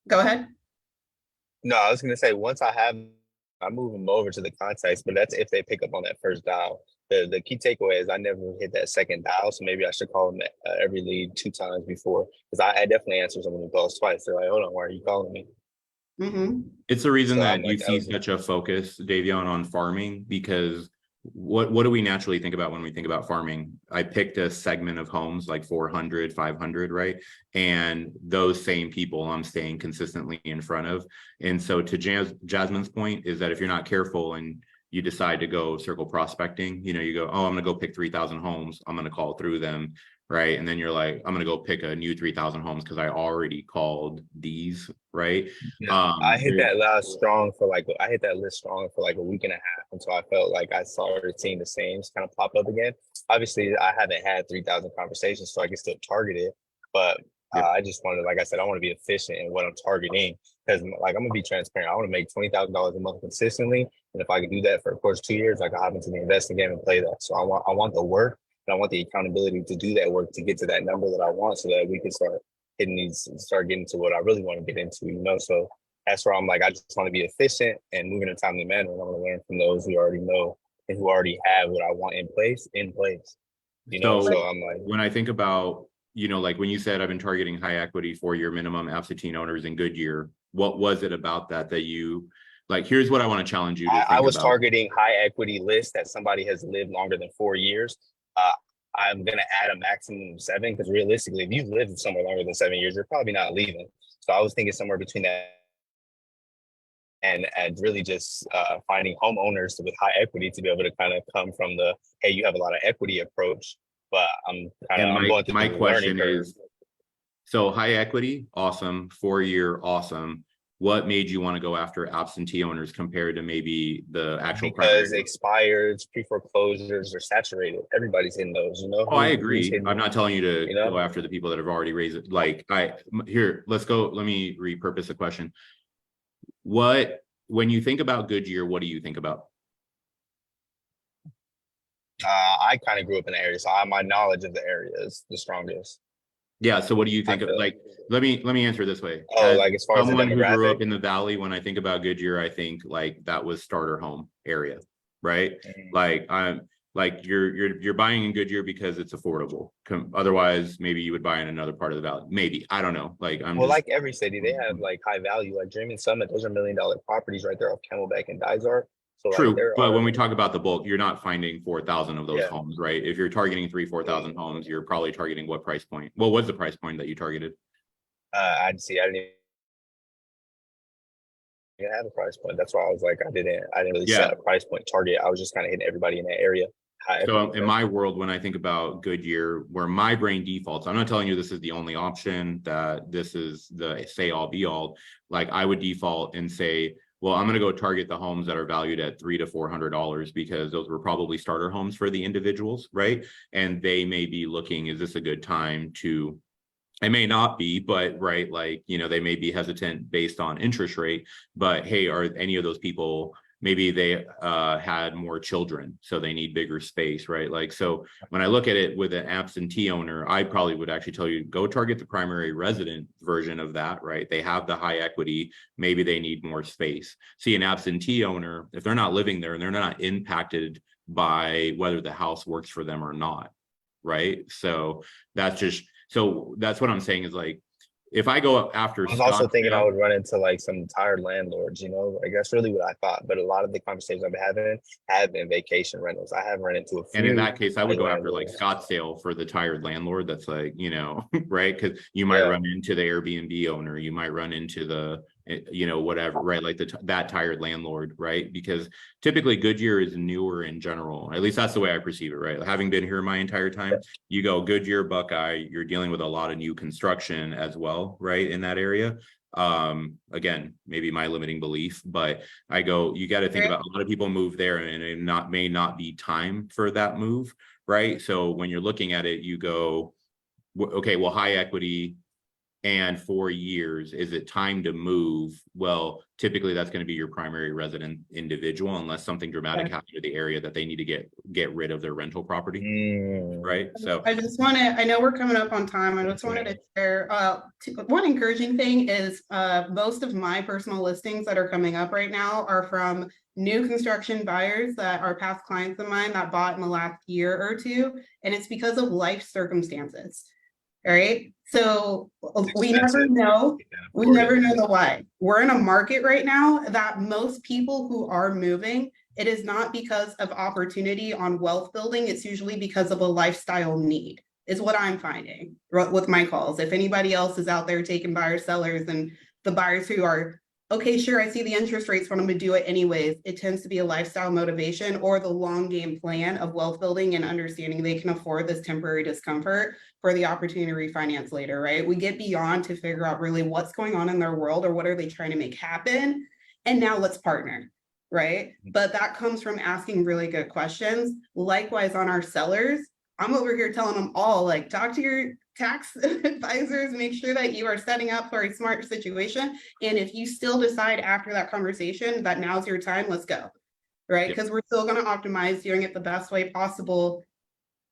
Go ahead. No, I was going to say, once I move them over to the contacts, but that's if they pick up on that first dial. The key takeaway is I never hit that second dial, so maybe I should call them every lead 2 times before, because I definitely answer some of the calls twice. They're like, hold on, why are you calling me? Mm-hmm. It's the reason that you see such a focus, Davion, on farming, because what do we naturally think about when we think about farming? I picked a segment of homes like 400, 500, right? And those same people I'm staying consistently in front of. And so to Jasmine's point is that if you're not careful and you decide to go circle prospecting, you go, oh, I'm going to go pick 3,000 homes. I'm going to call through them. Right. And then you're like, I'm going to go pick a new 3,000 homes because I already called these. Right. Yeah, I hit that list strong for like a week and a half until I felt like I started seeing the same kind of pop up again. Obviously, I haven't had 3,000 conversations, so I can still target it. But Yep. I just wanted, like I said, I want to be efficient in what I'm targeting because, like, I'm gonna be transparent. I want to make $20,000 a month consistently, and if I can do that for, of course, 2 years, like I hop into the investing game and play that. So I want the work and I want the accountability to do that work to get to that number that I want, so that we can start getting to what I really want to get into. So that's where I'm like, I just want to be efficient and move in a timely manner. And I want to learn from those who already know and who already have what I want in place. So I'm like, when I think about, like when you said I've been targeting high equity 4-year minimum absentee owners in Goodyear, what was it about that you like? Here's what I want to challenge you to think I was about. targeting high equity lists that somebody has lived longer than 4 years. I'm going to add a maximum of 7 because realistically, if you've lived somewhere longer than 7 years, you're probably not leaving. So I was thinking somewhere between that and really just finding homeowners with high equity to be able to kind of come from the, hey, you have a lot of equity approach. But I'm going through my the question learning curve. is, so high equity, awesome. 4-year, awesome. What made you want to go after absentee owners compared to maybe the actual Because primary? expireds, pre-foreclosures are saturated. Everybody's in those, Oh, I agree. I'm not telling you to go after the people that have already raised it. Like let's go. Let me repurpose the question. When you think about Goodyear, what do you think about? I kind of grew up in the area, so my knowledge of the area is the strongest. Yeah. So what do you think of, like, let me answer this way. Oh, like as far as the someone who grew demographic? up in the valley, when I think about Goodyear, I think like that was starter home area, right? Like like you're buying in Goodyear because it's affordable. Otherwise, maybe you would buy in another part of the valley. Maybe, I don't know. Like like every city, they have like high value, like Dreaming Summit. Those are $1 million properties right there off Camelback and Dysart. So like True, there but are, when we talk about the bulk, you're not finding 4,000 of those Yeah. homes, right? If you're targeting 4,000 homes, you're probably targeting what price point? What was the price point that you targeted? I didn't even have a price point. That's why I was like, I didn't really Yeah. set a price point target. I was just kind of hitting everybody in that area. So in my world, when I think about Goodyear, where my brain defaults, I'm not telling you this is the only option, that this is the say all be all. Like I would default and say, well, I'm going to go target the homes that are valued at $300 to $400 because those were probably starter homes for the individuals, right? And they may be looking, is this a good time to, it may not be, but right, like, they may be hesitant based on interest rate, but hey, are any of those people, maybe they had more children, so they need bigger space, right? Like, so when I look at it with an absentee owner, I probably would actually tell you, go target the primary resident version of that, right? They have the high equity, maybe they need more space. See, an absentee owner, if they're not living there and they're not impacted by whether the house works for them or not, right? So that's what I'm saying is, like, if I go up after I was also thinking I Scottsdale, would run into like some tired landlords, like that's really what I thought. But a lot of the conversations I've been having have been vacation rentals. I have run into a few. and in that case, I would go after like landlords. Scottsdale for the tired landlord. That's like, right? Because you might run into the Airbnb owner, you might run into the, whatever, right? Like that tired landlord, right? Because typically Goodyear is newer in general. At least that's the way I perceive it, right? Having been here my entire time, you go Goodyear, Buckeye, you're dealing with a lot of new construction as well, right? In that area. Again, maybe my limiting belief, but I go, you got to think about, a lot of people move there and it may not be time for that move, right? So when you're looking at it, you go, okay, well, high equity and 4 years, is it time to move? Well, typically that's going to be your primary resident individual, unless something dramatic happened to the area that they need to get rid of their rental property, right? So I just I know we're coming up on time. I just wanted to share, one encouraging thing is, most of my personal listings that are coming up right now are from new construction buyers that are past clients of mine that bought in the last year or two. And it's because of life circumstances. All right. So we never know the why. We're in a market right now that most people who are moving it is not because of opportunity on wealth building. It's usually because of a lifestyle need, is what I'm finding with my calls. If anybody else is out there taking buyers, sellers, and the buyers who are, okay, sure, I see the interest rates, but I'm gonna do it anyways. It tends to be a lifestyle motivation or the long game plan of wealth building and understanding they can afford this temporary discomfort for the opportunity to refinance later, right? We get beyond to figure out really what's going on in their world or what are they trying to make happen. And now let's partner, right? But that comes from asking really good questions. Likewise on our sellers, I'm over here telling them all, like, talk to your tax advisors, make sure that you are setting up for a smart situation. And if you still decide after that conversation that now's your time, let's go, right? Because we're still going to optimize doing it the best way possible.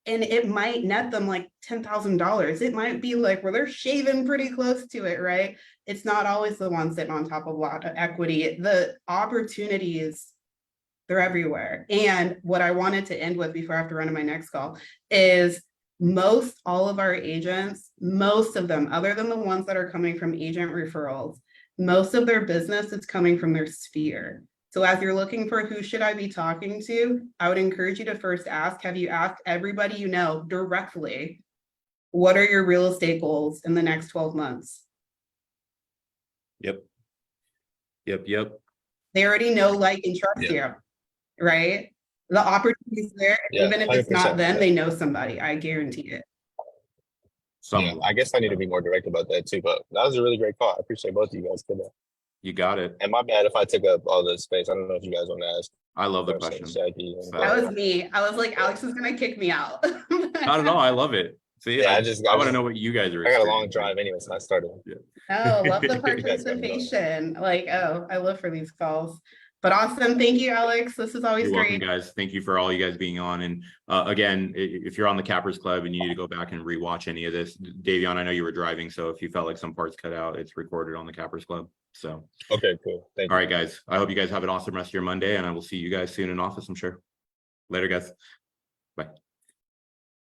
And it might net them like $10,000. It might be like where they're shaving pretty close to it, right? It's not always the one sitting on top of a lot of equity. The opportunities, they're everywhere. And what I wanted to end with before I have to run to my next call is most all of our agents, most of them, other than the ones that are coming from agent referrals, most of their business is coming from their sphere. So as you're looking for who should I be talking to, I would encourage you to first ask, have you asked everybody you know directly, what are your real estate goals in the next 12 months? Yep. They already know, like, and trust you, right? The opportunity is there. Yeah, Even if it's not 100%, them, yeah. they know somebody. I guarantee it. Yeah, I guess I need to be more direct about that too, but that was a really great call. I appreciate both of you guys today. You got it. And my bad if I took up all the space. I don't know if you guys want to ask. I love the questions, question. Jackie, and- That was me. I was like, Alex is gonna kick me out. Not at all. I love it. See, Yeah, I I want to was- know what you guys are. I got a long experiencing. drive anyway, so I started. Oh, love the You guys got me going. participation. Like, oh, I live for these calls. But awesome. Thank you, Alex. This is always You're welcome, great. guys. Thank you for all you guys being on. And again, if you're on the Cappers Club and you need to go back and rewatch any of this, Davion, I know you were driving, so if you felt like some parts cut out, it's recorded on the Cappers Club. So, Okay, cool. Thank you. all right, guys. I hope you guys have an awesome rest of your Monday, and I will see you guys soon in office, I'm sure. Later, guys. Bye.